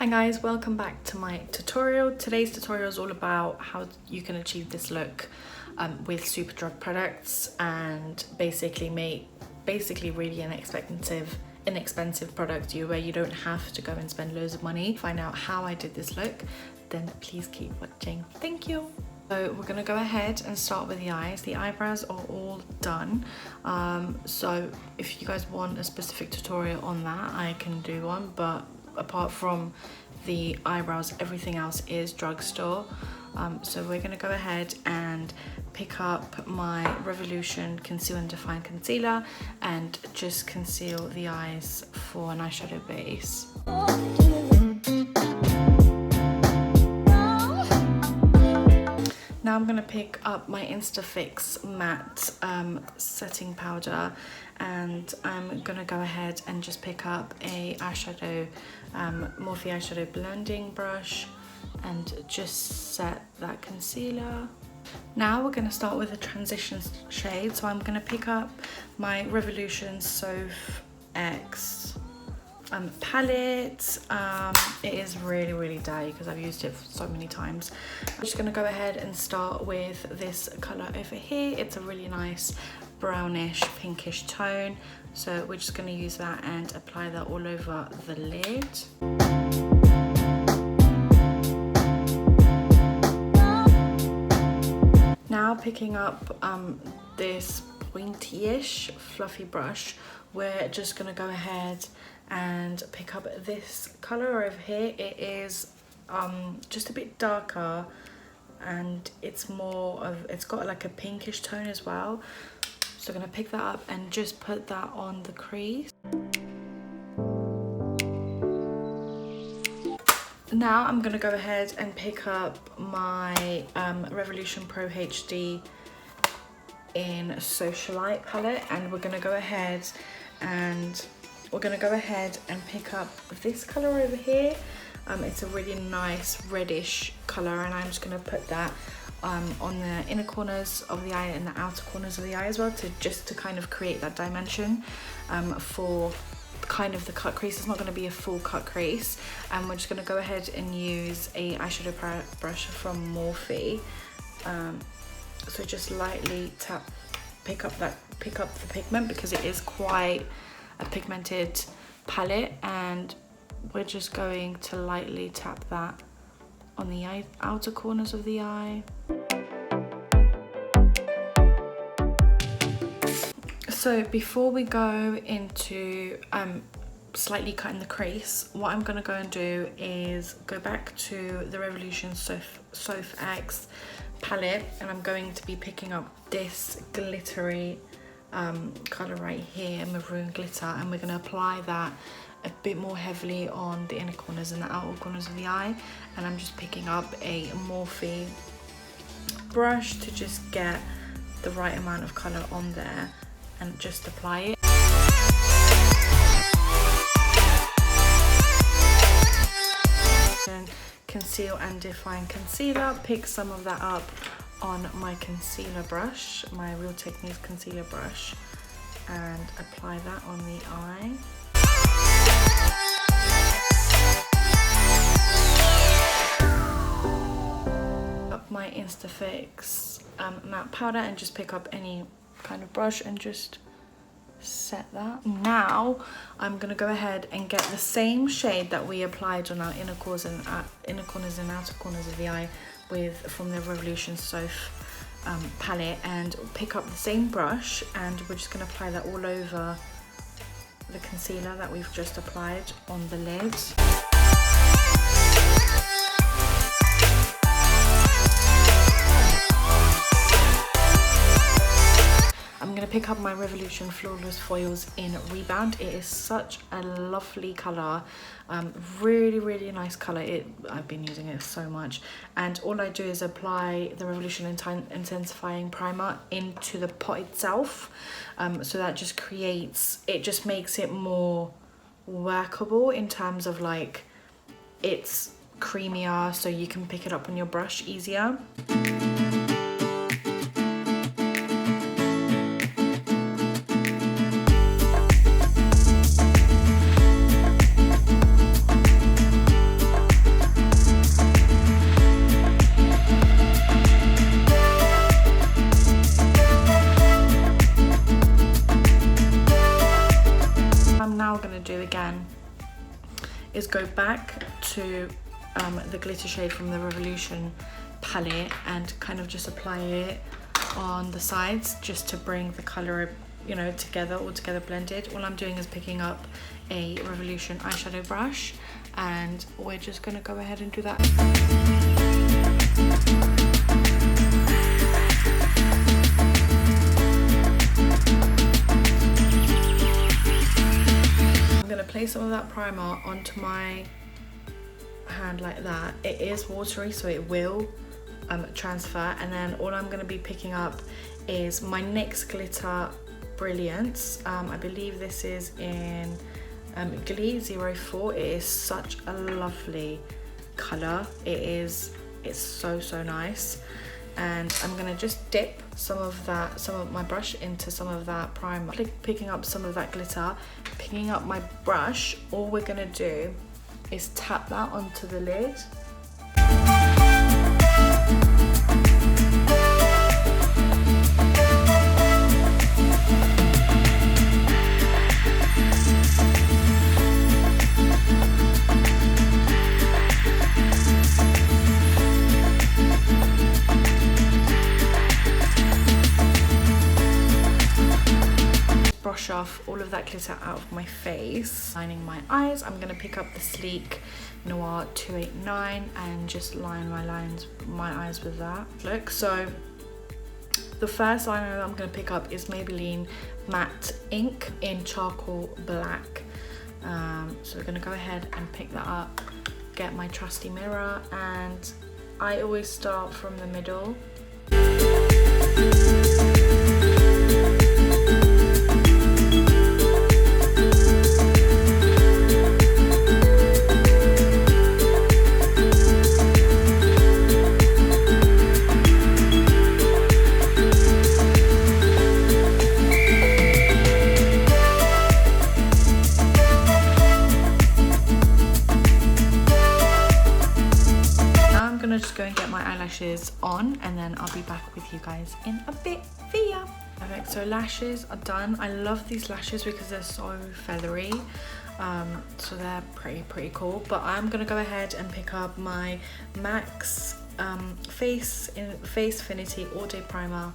Hi guys, welcome back to my tutorial. Today's tutorial is all about how you can achieve this look with Superdrug products and basically make really an inexpensive product where you don't have to go and spend loads of money. Find out how I did this look, then please keep watching. Thank you. So we're gonna go ahead and start with the eyes. The eyebrows are all done. So if you guys want a specific tutorial on that, I can do one, but apart from the eyebrows, everything else is Drugstore. So we're gonna go ahead and pick up my Revolution Conceal and Define Concealer and just conceal the eyes for an eyeshadow base. Now I'm going to pick up my Instafix matte setting powder, and I'm going to go ahead and just pick up a eyeshadow, Morphe eyeshadow blending brush, and just set that concealer. Now we're going to start with a transition shade, so I'm going to pick up my Revolution Soph X palette. It is really dirty because I've used it so many times. I'm just going to go ahead and start with this colour over here. It's a really nice brownish pinkish tone, so we're just going to use that and apply that all over the lid. Now picking up this pointy-ish fluffy brush, we're just going to go ahead and pick up this colour over here. It is just a bit darker, and it's got like a pinkish tone as well. So I'm going to pick that up and just put that on the crease. Now I'm going to go ahead and pick up my Revolution Pro HD in Socialite palette, and we're going to go ahead and pick up this colour over here. It's a really nice reddish colour, and I'm just going to put that on the inner corners of the eye and the outer corners of the eye as well, to kind of create that dimension for kind of the cut crease. It's not going to be a full cut crease, and we're just going to go ahead and use a eyeshadow brush from Morphe. So just lightly pick up the pigment, because it is quite a pigmented palette, and we're just going to lightly tap that on the outer corners of the eye. So before we go into slightly cutting the crease, what I'm going to go and do is go back to the Revolution Soph X palette, and I'm going to be picking up this glittery colour right here, maroon glitter, and we're going to apply that a bit more heavily on the inner corners and the outer corners of the eye. And I'm just picking up a Morphe brush to just get the right amount of colour on there and just apply it. And Conceal and Define Concealer, pick some of that up on my concealer brush, my Real Techniques concealer brush, and apply that on the eye. Up my Instafix matte powder, and just pick up any kind of brush and just set that. Now I'm gonna go ahead and get the same shade that we applied on our inner corners and outer corners of the eye from the Revolution Soph palette, and pick up the same brush, and we're just going to apply that all over the concealer that we've just applied on the lid. I'm going to pick up my Revolution Flawless Foils in Rebound. It is such a lovely colour, really nice colour. I've been using it so much, and all I do is apply the Revolution Intensifying Primer into the pot itself, so that just makes it more workable in terms of like it's creamier, so you can pick it up on your brush easier. is go back to the glitter shade from the Revolution palette and kind of just apply it on the sides just to bring the color, you know, together, all together blended. All I'm doing is picking up a Revolution eyeshadow brush and we're just gonna go ahead and do that. I'm gonna place some of that primer onto my hand like that. It is watery, so it will transfer, and then all I'm gonna be picking up is my NYX glitter Brilliance. I believe this is in Glee 04. It is such a lovely color. It's so nice, and I'm gonna just dip some of my brush into some of that primer, picking up some of that glitter, picking up my brush. All we're gonna do is tap that onto the lid. Brush off all of that glitter out of my face. Lining my eyes, I'm gonna pick up the Sleek Noir 289 and just line my eyes with that look. So the first liner that I'm gonna pick up is Maybelline Matte Ink in Charcoal Black. So we're gonna go ahead and pick that up, get my trusty mirror, and I always start from the middle. Just go and get my eyelashes on, and then I'll be back with you guys in a bit. See ya. Perfect, so lashes are done. I love these lashes because they're so feathery, so they're pretty cool. But I'm gonna go ahead and pick up my MAC's Face Finity All Day Primer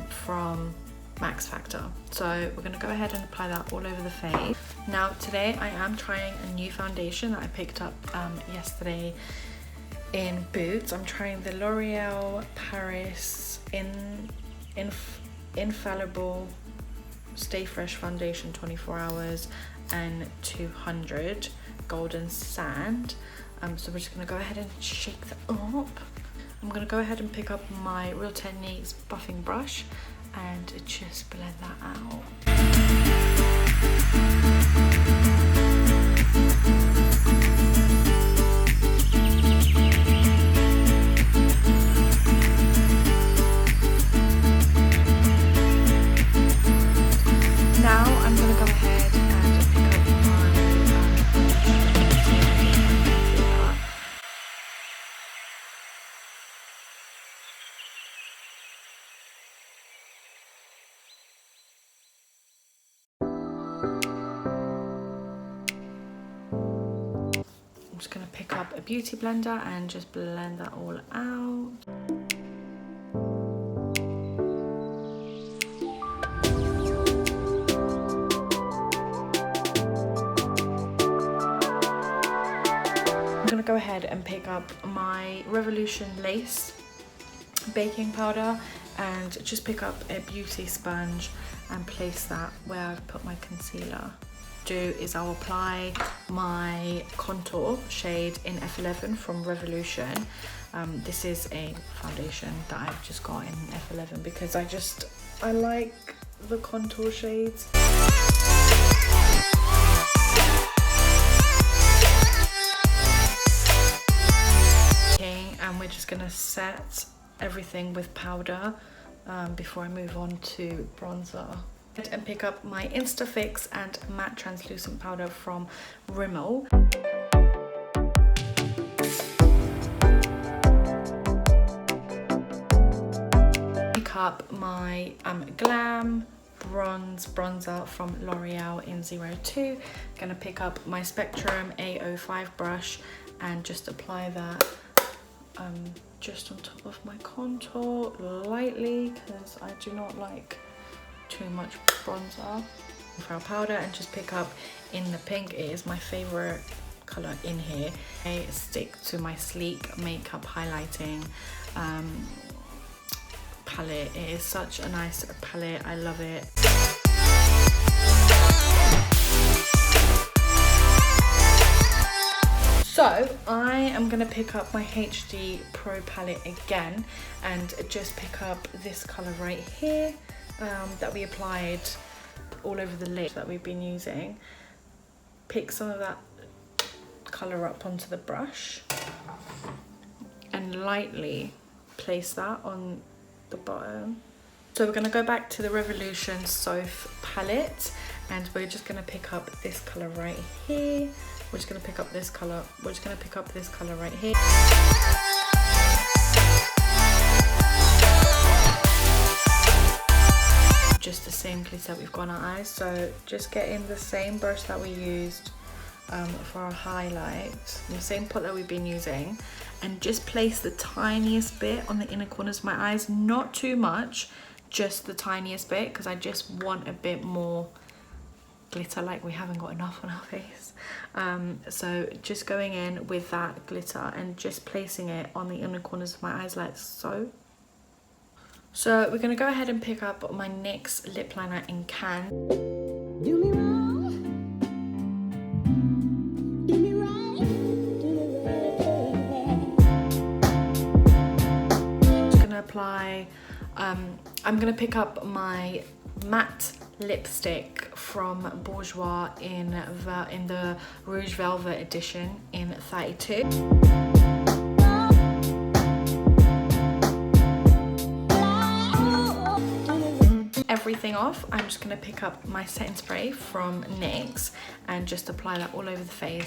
from Max Factor. So we're gonna go ahead and apply that all over the face. Now today I am trying a new foundation that I picked up yesterday in Boots. I'm trying the L'Oreal Paris Infallible Stay Fresh Foundation 24 Hours and 200 Golden Sand. So we're just gonna go ahead and shake that up. I'm gonna go ahead and pick up my Real Techniques buffing brush and just blend that out. Now I'm going to go ahead and pick up my I'm just going to pick up a beauty blender and just blend that all out. I'm gonna go ahead and pick up my Revolution Lace baking powder and just pick up a beauty sponge and place that where I've put my concealer. I'll apply my contour shade in F11 from Revolution. This is a foundation that I've just got in F11 because I like the contour shades. And we're just gonna set everything with powder before I move on to bronzer. And pick up my Instafix and matte translucent powder from Rimmel. Pick up my Glam bronze bronzer from L'Oreal in 02. Gonna pick up my Spectrum A05 brush and just apply that just on top of my contour lightly, because I do not like too much bronzer. Brow powder, and just pick up in the pink. It is my favorite color in here. I stick to my sleek makeup highlighting palette. It is such a nice palette, I love it. So I am gonna pick up my HD Pro palette again and just pick up this color right here that we applied all over the lid that we've been using. Pick some of that color up onto the brush and lightly place that on the bottom. So we're gonna go back to the Revolution Soph palette and we're just gonna pick up this color right here. We're just gonna pick up this color. We're just gonna pick up this color right here. Just the same glitter that we've got on our eyes. So just get in the same brush that we used for our highlights, the same pot that we've been using, and just place the tiniest bit on the inner corners of my eyes. Not too much, just the tiniest bit, because I just want a bit more glitter, like we haven't got enough on our face. So just going in with that glitter and just placing it on the inner corners of my eyes like so. So we're gonna go ahead and pick up my NYX lip liner in Can. Do me wrong, do me right, do me right. Just gonna apply, I'm gonna pick up my matte lipstick from Bourjois in the Rouge Velvet edition in 32. Everything off, I'm just gonna pick up my setting spray from NYX and just apply that all over the face.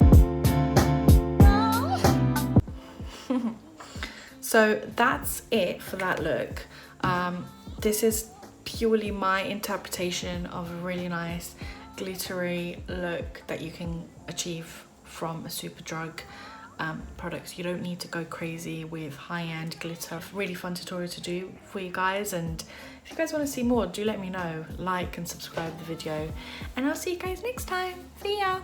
So that's it for that look. This is purely my interpretation of a really nice glittery look that you can achieve from a Superdrug products. You don't need to go crazy with high-end glitter. Really fun tutorial to do for you guys, and if you guys want to see more, do let me know. Like and subscribe the video, and I'll see you guys next time. See ya.